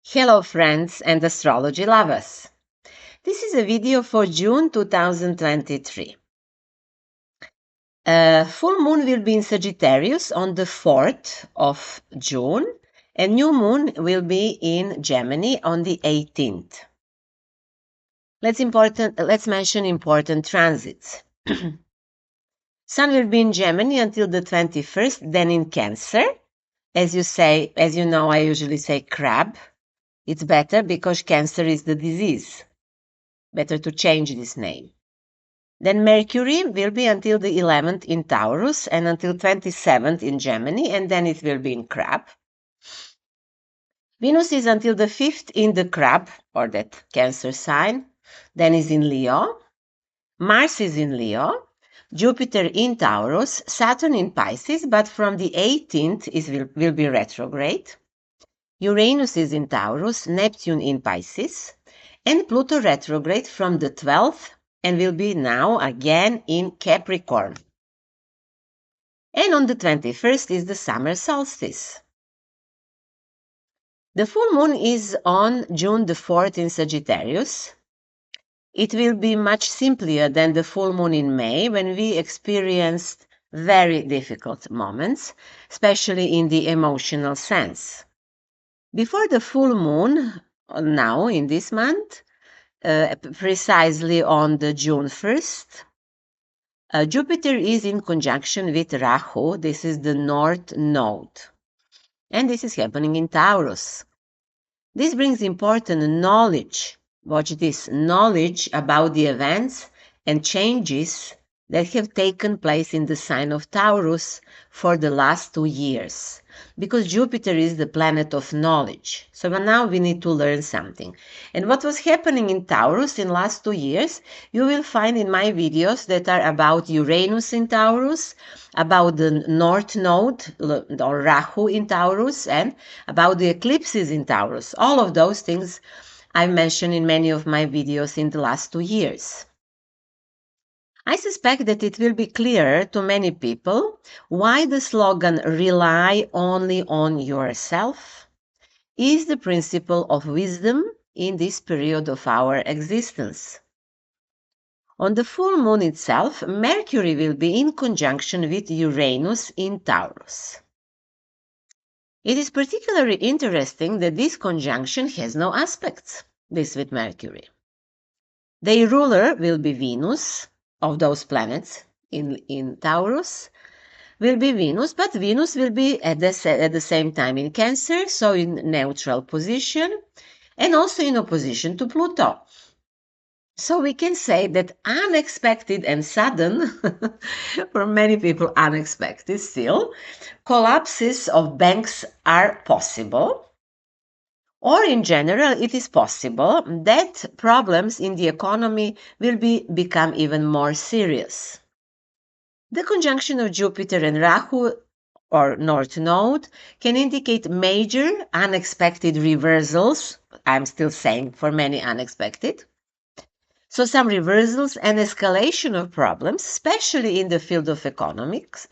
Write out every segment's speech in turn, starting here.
Hello friends and astrology lovers. This is a video for June 2023. Full moon will be in Sagittarius on the 4th of June and new moon will be in Gemini on the 18th. Let's mention important transits. Sun will be in Gemini until the 21st, then in Cancer. As you know, I usually say crab. It's better because Cancer is the disease. Better to change this name. Then Mercury will be until the 11th in Taurus and until 27th in Gemini, and then it will be in Crab. Venus is until the 5th in the Crab, or that Cancer sign, then is in Leo. Mars is in Leo, Jupiter in Taurus, Saturn in Pisces, but from the 18th it will be retrograde. Uranus is in Taurus, Neptune in Pisces, and Pluto retrograde from the 12th and will be now again in Capricorn. And on the 21st is the summer solstice. The full moon is on June the 4th in Sagittarius. It will be much simpler than the full moon in May when we experienced very difficult moments, especially in the emotional sense. Before the full moon, now in this month, precisely on the June 1st, Jupiter is in conjunction with Rahu. This is the North Node. And this is happening in Taurus. This brings important knowledge. Watch this, knowledge about the events and changes that have taken place in the sign of Taurus for the last 2 years. Because Jupiter is the planet of knowledge. So now we need to learn something. And what was happening in Taurus in the last 2 years, you will find in my videos that are about Uranus in Taurus, about the North Node, or Rahu in Taurus, and about the eclipses in Taurus. All of those things I mentioned in many of my videos in the last 2 years. I suspect that it will be clearer to many people why the slogan "rely only on yourself" is the principle of wisdom in this period of our existence. On the full moon itself, Mercury will be in conjunction with Uranus in Taurus. It is particularly interesting that this conjunction has no aspects, this with Mercury. Their ruler will be Venus, of those planets in Taurus, will be Venus, but Venus will be at the same time in Cancer, so in neutral position, and also in opposition to Pluto. So we can say that unexpected and sudden, for many people unexpected still, collapses of banks are possible. Or in general, it is possible that problems in the economy will become even more serious. The conjunction of Jupiter and Rahu, or North Node, can indicate major unexpected reversals. I'm still saying for many unexpected. So some reversals and escalation of problems, especially in the field of economics.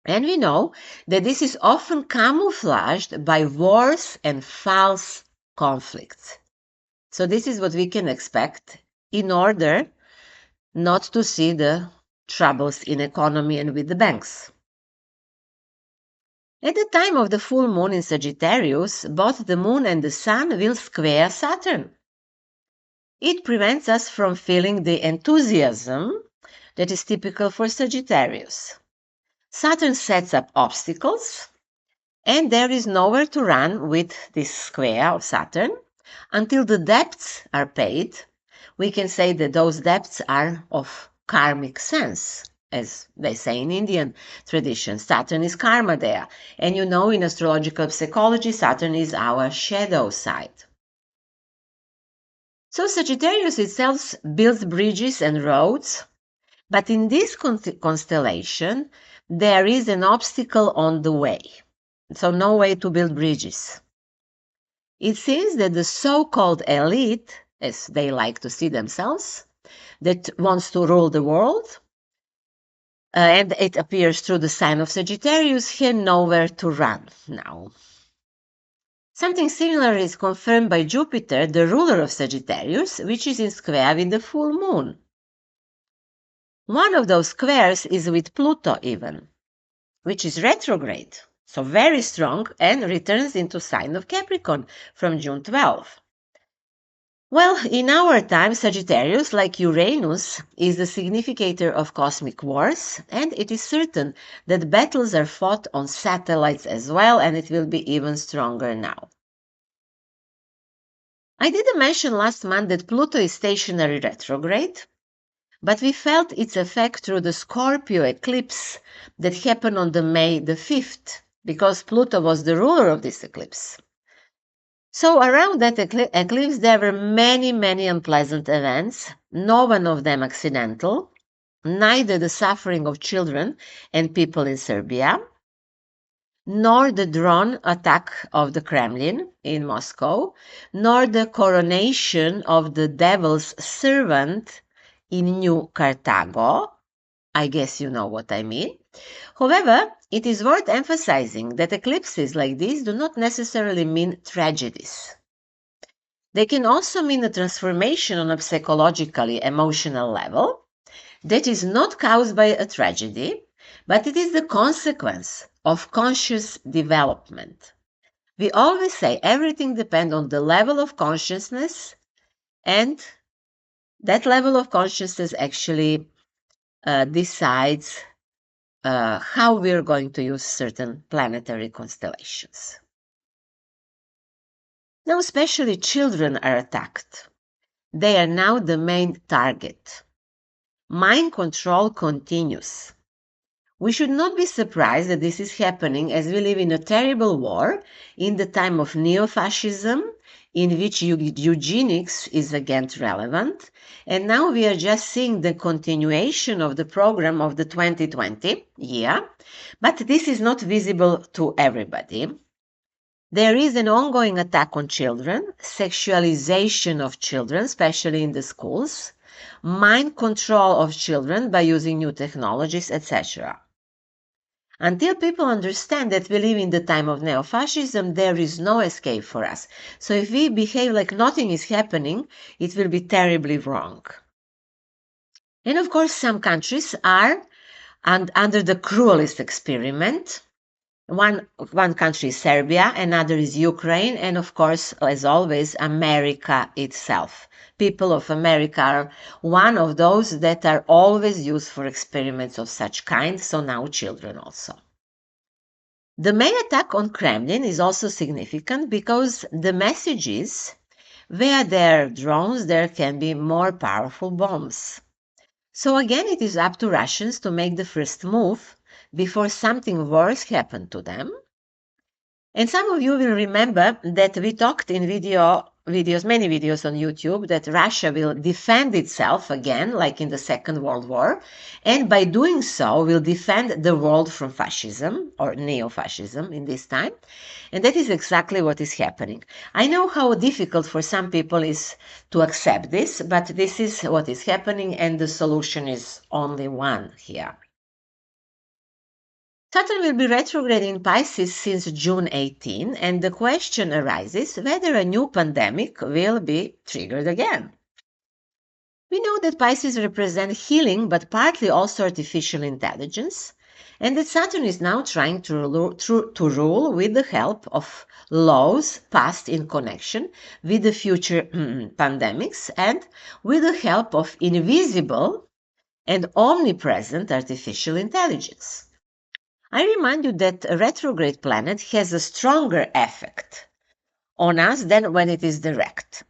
And we know that this is often camouflaged by wars and false conflicts. So this is what we can expect in order not to see the troubles in economy and with the banks. At the time of the full moon in Sagittarius, both the moon and the sun will square Saturn. It prevents us from feeling the enthusiasm that is typical for Sagittarius. Saturn sets up obstacles, and there is nowhere to run with this square of Saturn until the debts are paid. We can say that those debts are of karmic sense, as they say in Indian tradition. Saturn is karma there. And you know, in astrological psychology, Saturn is our shadow side. So Sagittarius itself builds bridges and roads, but in this constellation, there is an obstacle on the way. So no way to build bridges. It seems that the so-called elite, as they like to see themselves, that wants to rule the world, and it appears through the sign of Sagittarius, he had nowhere to run now. Something similar is confirmed by Jupiter, the ruler of Sagittarius, which is in square with the full moon. One of those squares is with Pluto even, which is retrograde, so very strong, and returns into sign of Capricorn from June 12. Well, in our time, Sagittarius, like Uranus, is the significator of cosmic wars, and it is certain that battles are fought on satellites as well, and it will be even stronger now. I didn't mention last month that Pluto is stationary retrograde, but we felt its effect through the Scorpio eclipse that happened on May the 5th, because Pluto was the ruler of this eclipse. So around that eclipse, there were many, many unpleasant events, no one of them accidental, neither the suffering of children and people in Serbia, nor the drone attack of the Kremlin in Moscow, nor the coronation of the devil's servant in New Carthago. I guess you know what I mean. However, it is worth emphasizing that eclipses like these do not necessarily mean tragedies. They can also mean a transformation on a psychologically emotional level that is not caused by a tragedy, but it is the consequence of conscious development. We always say everything depends on the level of consciousness, and that level of consciousness actually decides how we're going to use certain planetary constellations. Now, especially children are attacked. They are now the main target. Mind control continues. We should not be surprised that this is happening as we live in a terrible war in the time of neo-fascism, in which eugenics is again relevant, and now we are just seeing the continuation of the program of the 2020 year, but this is not visible to everybody. There is an ongoing attack on children, sexualization of children, especially in the schools, mind control of children by using new technologies, etc. Until people understand that we live in the time of neo-fascism, there is no escape for us. So if we behave like nothing is happening, it will be terribly wrong. And of course, some countries are under the cruelest experiment. One country is Serbia, another is Ukraine, and of course, as always, America itself. People of America are one of those that are always used for experiments of such kind, so now children also. The May attack on Kremlin is also significant because the message is, where there are drones, there can be more powerful bombs. So again, it is up to Russians to make the first move before something worse happened to them. And some of you will remember that we talked in many videos on YouTube, that Russia will defend itself again, like in the Second World War, and by doing so will defend the world from fascism or neo-fascism in this time. And that is exactly what is happening. I know how difficult for some people is to accept this, but this is what is happening, and the solution is only one here. Saturn will be retrograde in Pisces since June 18, and the question arises whether a new pandemic will be triggered again. We know that Pisces represent healing, but partly also artificial intelligence, and that Saturn is now trying to rule with the help of laws passed in connection with the future pandemics, and with the help of invisible and omnipresent artificial intelligence. I remind you that a retrograde planet has a stronger effect on us than when it is direct.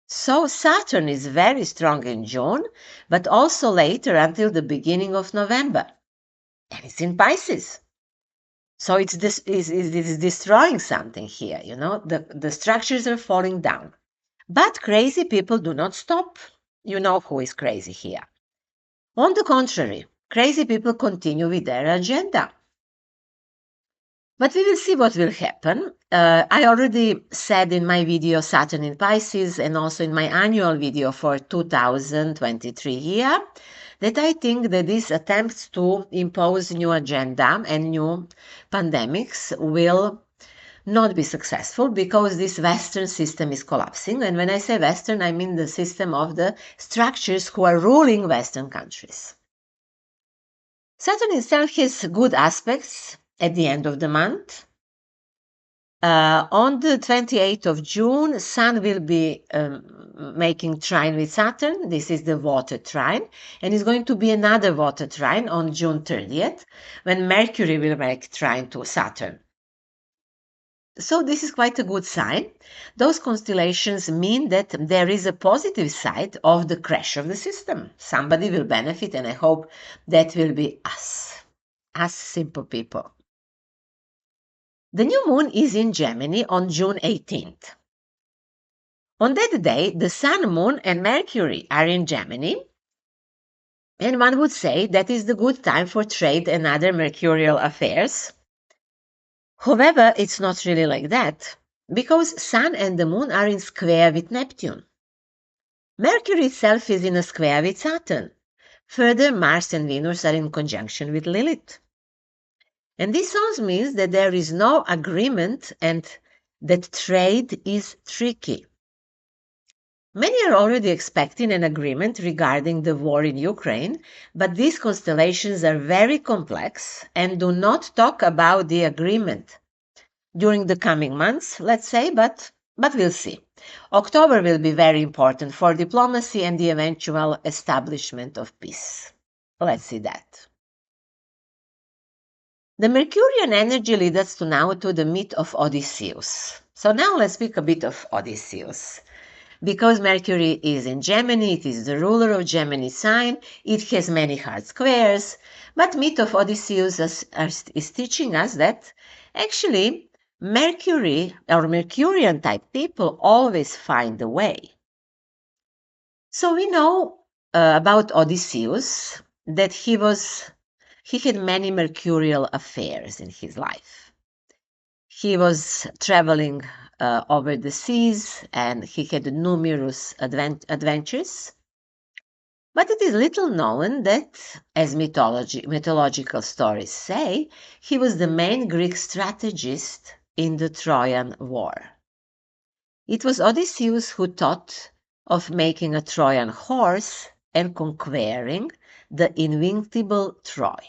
So Saturn is very strong in June, but also later until the beginning of November. And it's in Pisces. So it's destroying something here, you know, the structures are falling down. But crazy people do not stop. You know who is crazy here. On the contrary, crazy people continue with their agenda. But we will see what will happen. I already said in my video Saturn in Pisces, and also in my annual video for 2023 year, that I think that these attempts to impose new agenda and new pandemics will not be successful because this Western system is collapsing. And when I say Western, I mean the system of the structures who are ruling Western countries. Saturn itself has good aspects at the end of the month. On the 28th of June, Sun will be making trine with Saturn. This is the water trine. And it's going to be another water trine on June 30th, when Mercury will make trine to Saturn. So this is quite a good sign. Those constellations mean that there is a positive side of the crash of the system. Somebody will benefit, and I hope that will be us simple people. The new moon is in Gemini on June 18th. On that day, the Sun, Moon, and Mercury are in Gemini, and one would say that is the good time for trade and other mercurial affairs. However, it's not really like that, because Sun and the Moon are in square with Neptune. Mercury itself is in a square with Saturn. Further, Mars and Venus are in conjunction with Lilith. And this also means that there is no agreement and that trade is tricky. Many are already expecting an agreement regarding the war in Ukraine, but these constellations are very complex and do not talk about the agreement during the coming months, let's say, but we'll see. October will be very important for diplomacy and the eventual establishment of peace. Let's see that. The Mercurian energy leads us now to the myth of Odysseus. So now let's speak a bit of Odysseus. Because Mercury is in Gemini, it is the ruler of Gemini sign, it has many hard squares, but myth of Odysseus is teaching us that actually Mercury or Mercurian type people always find a way. So we know about Odysseus that he had many mercurial affairs in his life. He was traveling over the seas, and he had numerous adventures. But it is little known that, as mythological stories say, he was the main Greek strategist in the Trojan War. It was Odysseus who thought of making a Trojan horse and conquering the invincible Troy.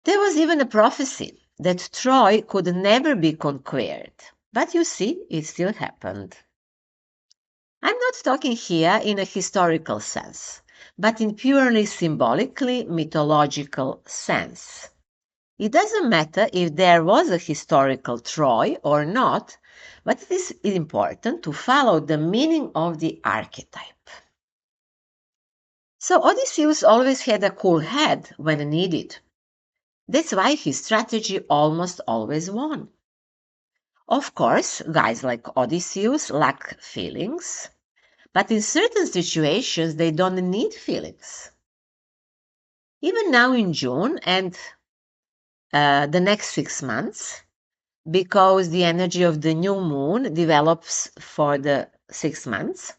There was even a prophecy that Troy could never be conquered, but you see, it still happened. I'm not talking here in a historical sense, but in purely symbolically mythological sense. It doesn't matter if there was a historical Troy or not, but it is important to follow the meaning of the archetype. So Odysseus always had a cool head when needed. That's why his strategy almost always won. Of course, guys like Odysseus lack feelings, but in certain situations they don't need feelings. Even now in June and the next 6 months, because the energy of the new moon develops for the 6 months.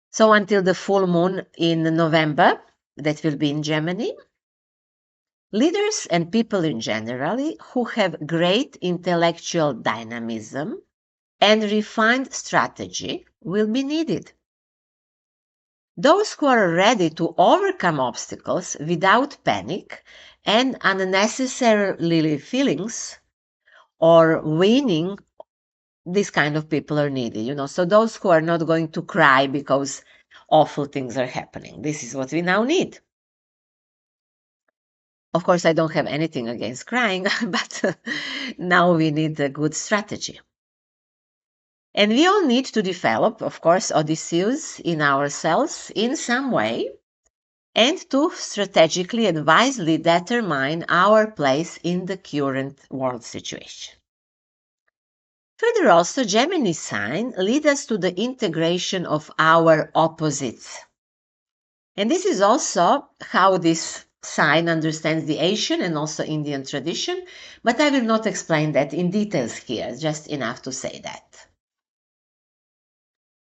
So until the full moon in November, that will be in Gemini. Leaders and people in general who have great intellectual dynamism and refined strategy will be needed. Those who are ready to overcome obstacles without panic and unnecessary feelings or winning, these kind of people are needed, So those who are not going to cry because awful things are happening. This is what we now need. Of course, I don't have anything against crying, but now we need a good strategy. And we all need to develop, of course, Odysseus in ourselves in some way, and to strategically and wisely determine our place in the current world situation. Further also, Gemini sign leads us to the integration of our opposites. And this is also how this sign understands the Asian and also Indian tradition, but I will not explain that in details here, just enough to say that.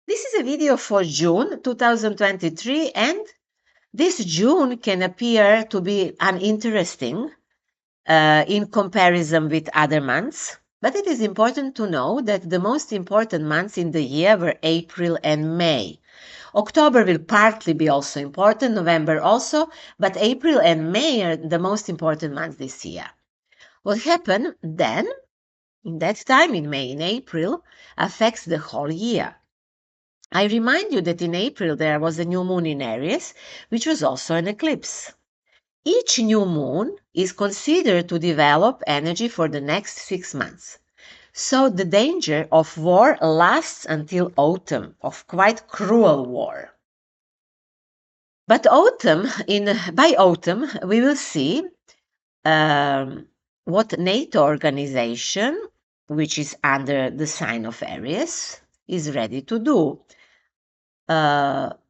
This is a video for June 2023, and this June can appear to be uninteresting in comparison with other months, but it is important to know that the most important months in the year were April and May. October will partly be also important, November also, but April and May are the most important months this year. What happened then, in that time, in May and April, affects the whole year. I remind you that in April there was a new moon in Aries, which was also an eclipse. Each new moon is considered to develop energy for the next 6 months. So the danger of war lasts until autumn, of quite cruel war. But by autumn, we will see what NATO organization, which is under the sign of Aries, is ready to do.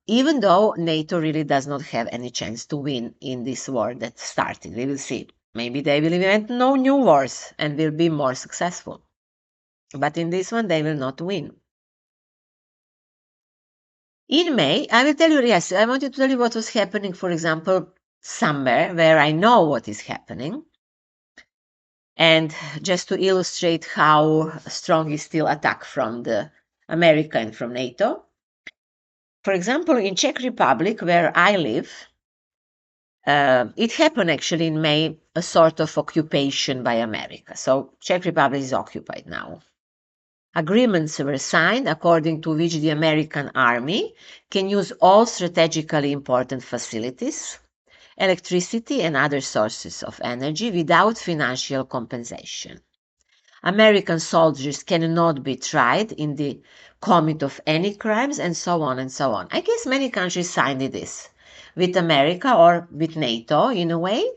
Even though NATO really does not have any chance to win in this war that started. We will see. Maybe they will invent no new wars and will be more successful. But in this one, they will not win. In May, I will tell you, yes, I wanted to tell you what was happening, for example, somewhere where I know what is happening. And just to illustrate how strong is still attack from the America and from NATO. For example, in Czech Republic, where I live, it happened actually in May, a sort of occupation by America. So Czech Republic is occupied now. Agreements were signed according to which the American army can use all strategically important facilities, electricity and other sources of energy without financial compensation. American soldiers cannot be tried in the commit of any crimes, and so on and so on. I guess many countries signed this with America or with NATO in a way.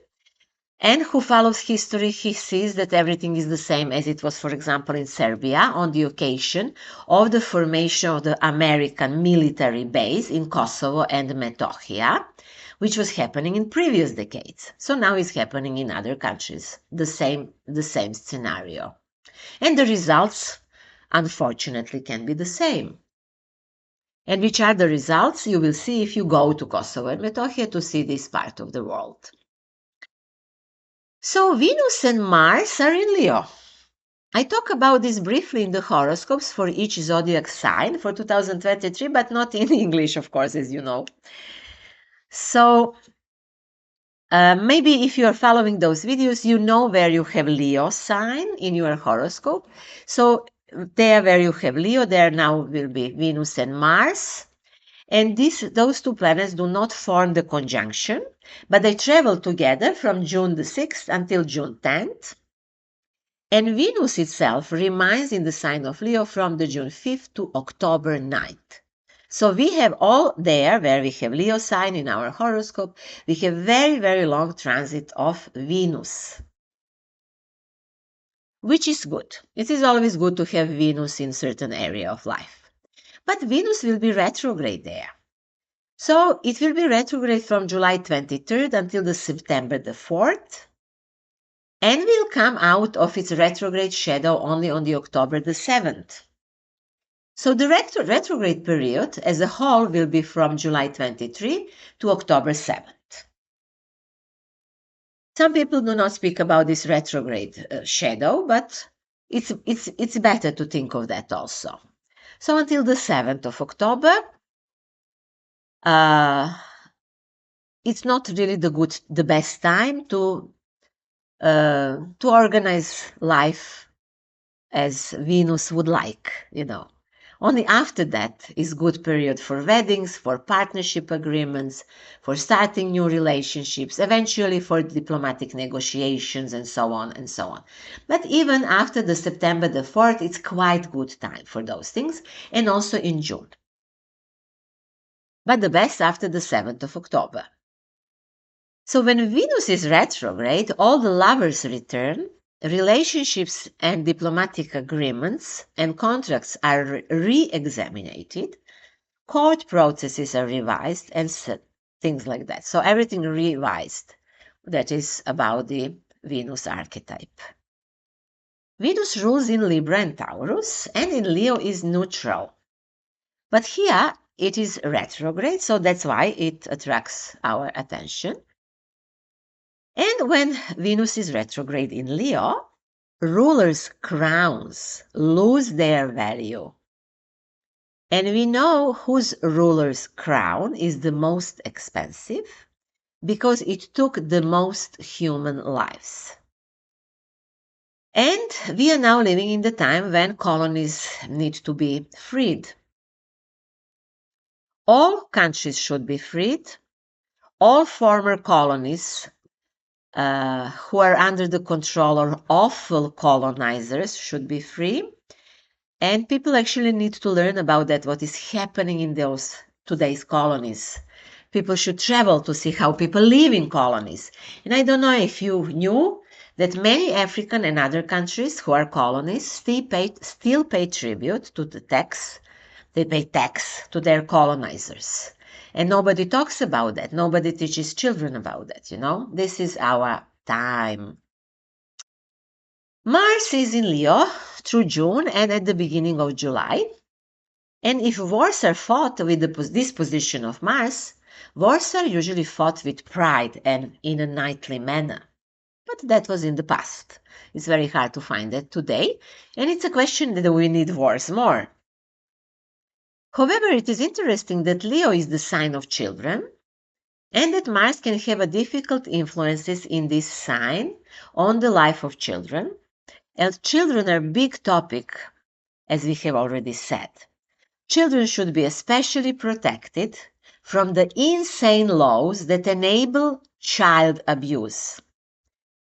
And who follows history, he sees that everything is the same as it was, for example, in Serbia on the occasion of the formation of the American military base in Kosovo and Metohija, which was happening in previous decades. So now it's happening in other countries, the same scenario. And the results, unfortunately, can be the same. And which are the results? You will see if you go to Kosovo and Metohija to see this part of the world. So Venus and Mars are in Leo. I talk about this briefly in the horoscopes for each zodiac sign for 2023, but not in English, of course, as you know. So maybe if you are following those videos, you know where you have Leo sign in your horoscope. So there where you have Leo, there now will be Venus and Mars. And those two planets do not form the conjunction, but they travel together from June the 6th until June 10th. And Venus itself remains in the sign of Leo from the June 5th to October 9th. So we have all there, where we have Leo sign in our horoscope, we have very, very long transit of Venus, which is good. It is always good to have Venus in certain area of life. But Venus will be retrograde there. So it will be retrograde from July 23rd until the September the 4th, and will come out of its retrograde shadow only on the October the 7th. So the retrograde period as a whole will be from July 23 to October 7th. Some people do not speak about this retrograde shadow, but it's better to think of that also. So until the 7th of October, it's not really the best time to organize life as Venus would like, Only after that is good period for weddings, for partnership agreements, for starting new relationships, eventually for diplomatic negotiations, and so on and so on. But even after the September the 4th, it's quite good time for those things, and also in June. But the best after the 7th of October. So when Venus is retrograde, all the lovers return, relationships and diplomatic agreements and contracts are re-examined, court processes are revised, and things like that. So everything revised. That is about the Venus archetype. Venus rules in Libra and Taurus, and in Leo is neutral. But here it is retrograde, so that's why it attracts our attention. And when Venus is retrograde in Leo, rulers' crowns lose their value. And we know whose ruler's crown is the most expensive because it took the most human lives. And we are now living in the time when colonies need to be freed. All countries should be freed. All former colonies who are under the control of awful colonizers should be free. And people actually need to learn about that, what is happening in those today's colonies. People should travel to see how people live in colonies. And I don't know if you knew that many African and other countries who are colonies still pay tribute to the tax. They pay tax to their colonizers. And nobody talks about that. Nobody teaches children about that, you know. This is our time. Mars is in Leo through June and at the beginning of July. And if wars are fought with this position of Mars, wars are usually fought with pride and in a knightly manner. But that was in the past. It's very hard to find that today, and it's a question that we need wars more. However, it is interesting that Leo is the sign of children, and that Mars can have a difficult influences in this sign on the life of children, as children are a big topic, as we have already said. Children should be especially protected from the insane laws that enable child abuse.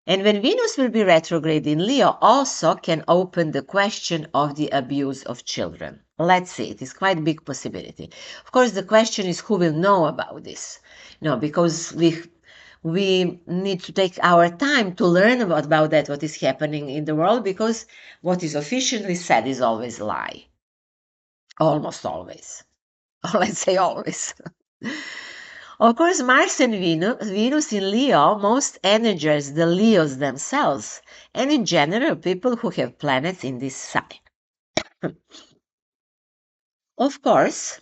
And when Venus will be retrograde in Leo, also can open the question of the abuse of children. Let's see, it is quite a big possibility. Of course, the question is who will know about this? No, because we need to take our time to learn about that, what is happening in the world, because what is officially said is always a lie. Almost always. Or let's say always. Of course, Mars and Venus in Leo most energize the Leos themselves, and in general, people who have planets in this sign. Of course,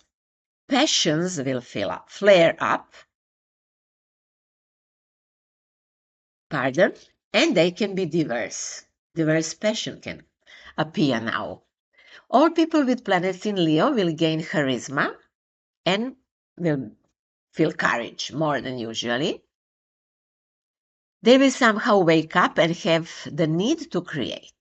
passions will flare up, and they can be diverse. Diverse passion can appear now. All people with planets in Leo will gain charisma and will feel courage more than usually. They will somehow wake up and have the need to create.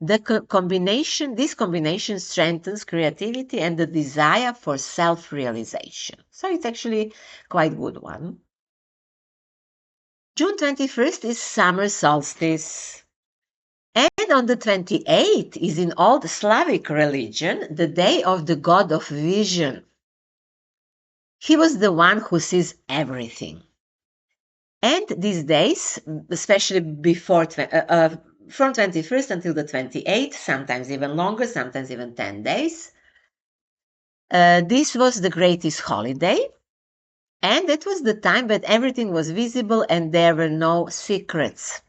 This combination strengthens creativity and the desire for self-realization. So it's actually quite a good one. June 21st is summer solstice. And on the 28th is in old Slavic religion, the day of the god of vision. He was the one who sees everything. And these days, especially before from 21st until the 28th, sometimes even longer, sometimes even 10 days, this was the greatest holiday. And it was the time that everything was visible and there were no secrets.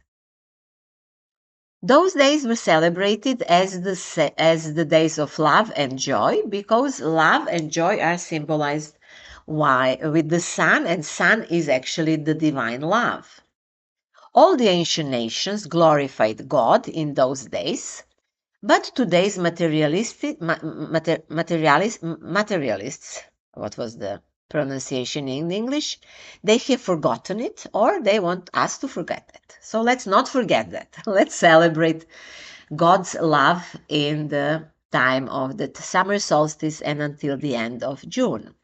Those days were celebrated as the days of love and joy, because love and joy are symbolized with the sun, and sun is actually the divine love. All the ancient nations glorified God in those days, but today's materialists, what was the pronunciation in English, they have forgotten it, or they want us to forget it. So let's not forget that. Let's celebrate God's love in the time of the summer solstice and until the end of June.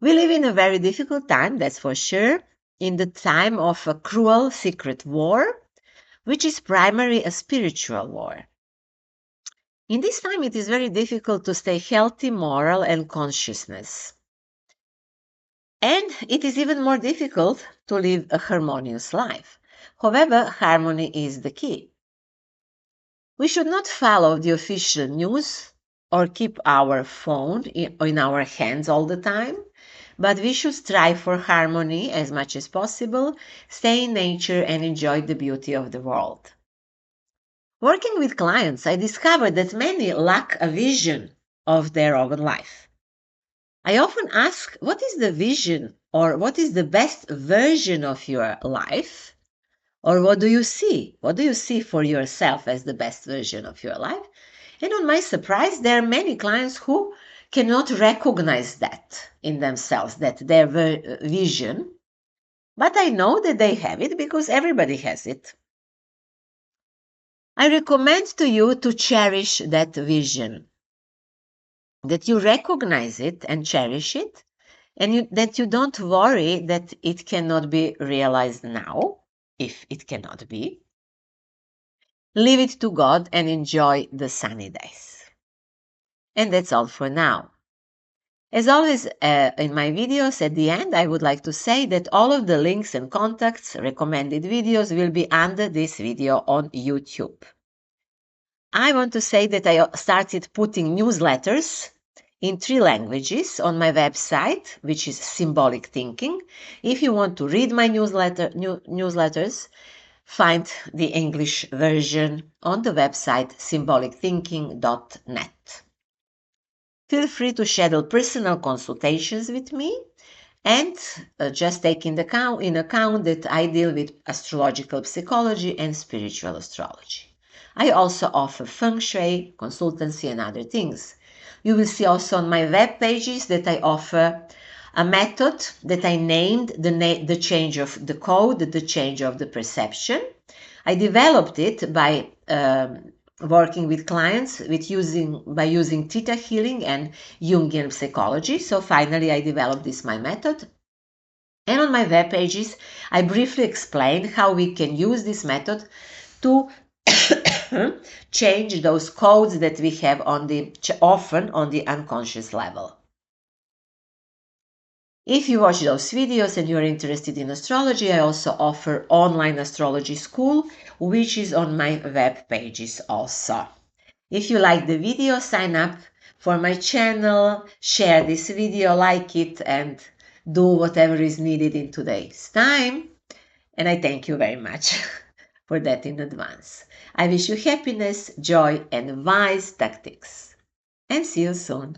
We live in a very difficult time, that's for sure, in the time of a cruel secret war, which is primarily a spiritual war. In this time, it is very difficult to stay healthy, moral, and consciousness. And it is even more difficult to live a harmonious life. However, harmony is the key. We should not follow the official news or keep our phone in our hands all the time, but we should strive for harmony as much as possible, stay in nature, and enjoy the beauty of the world. Working with clients, I discovered that many lack a vision of their own life. I often ask, what is the vision or what is the best version of your life? Or what do you see? What do you see for yourself as the best version of your life? And on my surprise, there are many clients who cannot recognize that in themselves, that their vision. But I know that they have it because everybody has it. I recommend to you to cherish that vision, that you recognize it and cherish it, and that you don't worry that it cannot be realized now, if it cannot be. Leave it to God and enjoy the sunny days. And that's all for now. As always, in my videos at the end, I would like to say that all of the links and contacts, recommended videos will be under this video on YouTube. I want to say that I started putting newsletters in 3 languages on my website, which is Symbolic Thinking. If you want to read my newsletters, find the English version on the website symbolicthinking.net. Feel free to schedule personal consultations with me and just take in account that I deal with astrological psychology and spiritual astrology. I also offer Feng Shui, consultancy, and other things. You will see also on my web pages that I offer a method that I named the change of the code, the change of the perception. I developed it by working with clients by using theta healing and Jungian psychology. So finally I developed this my method. And on my web pages, I briefly explain how we can use this method to change those codes that we have often on the unconscious level. If you watch those videos and you're interested in astrology, I also offer online astrology school, which is on my web pages also. If you like the video, sign up for my channel, share this video, like it, and do whatever is needed in today's time. And I thank you very much for that in advance. I wish you happiness, joy, and wise tactics. And see you soon.